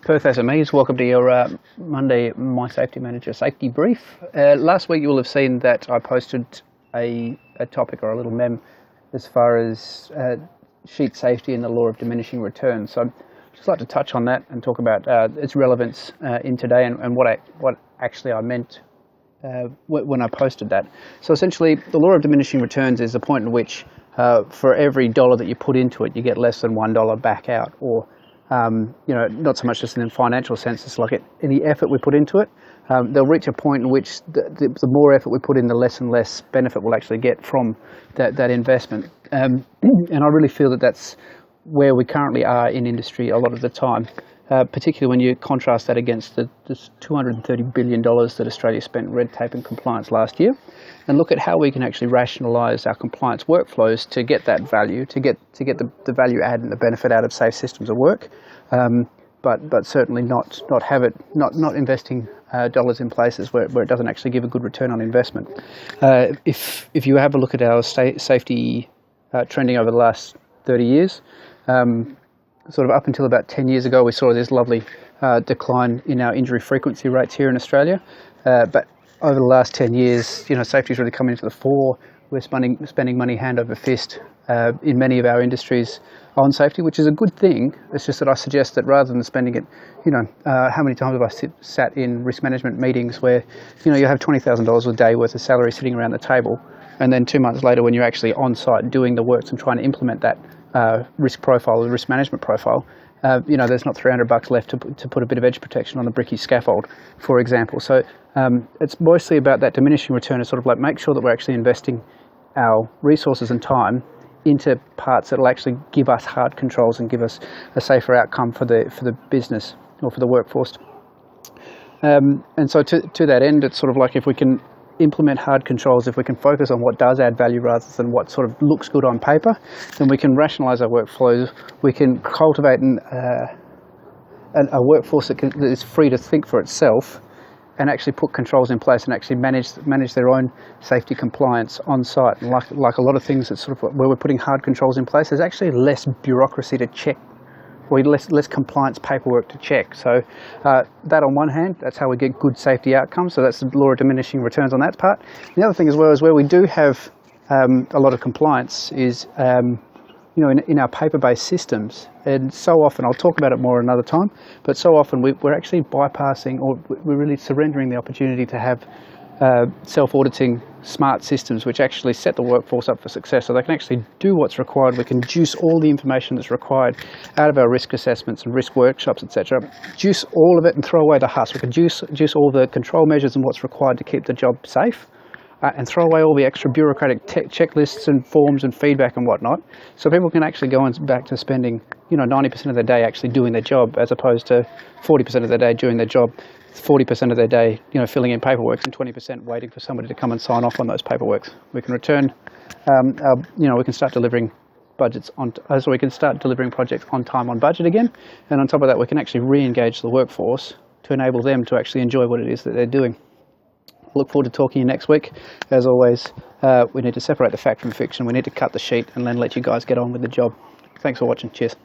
Perth SMEs, welcome to your Monday My Safety Manager safety brief. Last week you will have seen that I posted a topic or a little mem as far as sheet safety and the law of diminishing returns. So I'd just like to touch on that and talk about its relevance in today and what actually I meant when I posted that. So essentially the law of diminishing returns is the point in which for every dollar that you put into it you get less than $1 back out, or not so much just in a financial sense, it's like any effort we put into it, they'll reach a point in which the more effort we put in, the less and less benefit we'll actually get from that investment. And I really feel that that's where we currently are in industry a lot of the time, particularly when you contrast that against the $230 billion that Australia spent in red tape and compliance last year, and look at how we can actually rationalise our compliance workflows to get that value, to get the value add and the benefit out of safe systems of work, but certainly not investing dollars in places where it doesn't actually give a good return on investment. If you have a look at our safety trending over the last 30 years, sort of up until about 10 years ago, we saw this lovely decline in our injury frequency rates here in Australia. But over the last 10 years, safety's really come into the fore. We're spending money hand over fist in many of our industries on safety, which is a good thing. It's just that I suggest that rather than spending it, how many times have I sat in risk management meetings where, you have $20,000 a day worth of salary sitting around the table, and then 2 months later when you're actually on site doing the works and trying to implement that risk profile, the risk management profile, there's not $300 left to put a bit of edge protection on the bricky scaffold, for example. So it's mostly about that diminishing return, is sort of like make sure that we're actually investing our resources and time into parts that will actually give us hard controls and give us a safer outcome for the business or for the workforce. And so to that end, it's sort of like if we can implement hard controls, if we can focus on what does add value rather than what sort of looks good on paper, then we can rationalise our workflows. We can cultivate a workforce that is free to think for itself and actually put controls in place and actually manage their own safety compliance on site. And like a lot of things, that's sort of where we're putting hard controls in place, there's actually less bureaucracy to check, or less compliance paperwork to check. So that on one hand, that's how we get good safety outcomes. So that's the law of diminishing returns on that part. The other thing as well is where we do have a lot of compliance is in our paper-based systems. And so often, I'll talk about it more another time, but so often we're actually bypassing, or we're really surrendering the opportunity to have self-auditing smart systems which actually set the workforce up for success, so they can actually do what's required. We can juice all the information that's required out of our risk assessments and risk workshops, etc. Juice all of it and throw away the husk. We can juice all the control measures and what's required to keep the job safe, and throw away all the extra bureaucratic checklists and forms and feedback and whatnot, so people can actually go back to spending 90% of their day actually doing their job, as opposed to 40% of their day doing their job, 40% of their day filling in paperwork, and 20% waiting for somebody to come and sign off on those paperworks. We can return, we can start delivering budgets so we can start delivering projects on time, on budget again, and on top of that we can actually re-engage the workforce to enable them to actually enjoy what it is that they're doing. Look forward to talking to you next week. As always, we need to separate the fact from fiction. We need to cut the sheet and then let you guys get on with the job. Thanks for watching. Cheers.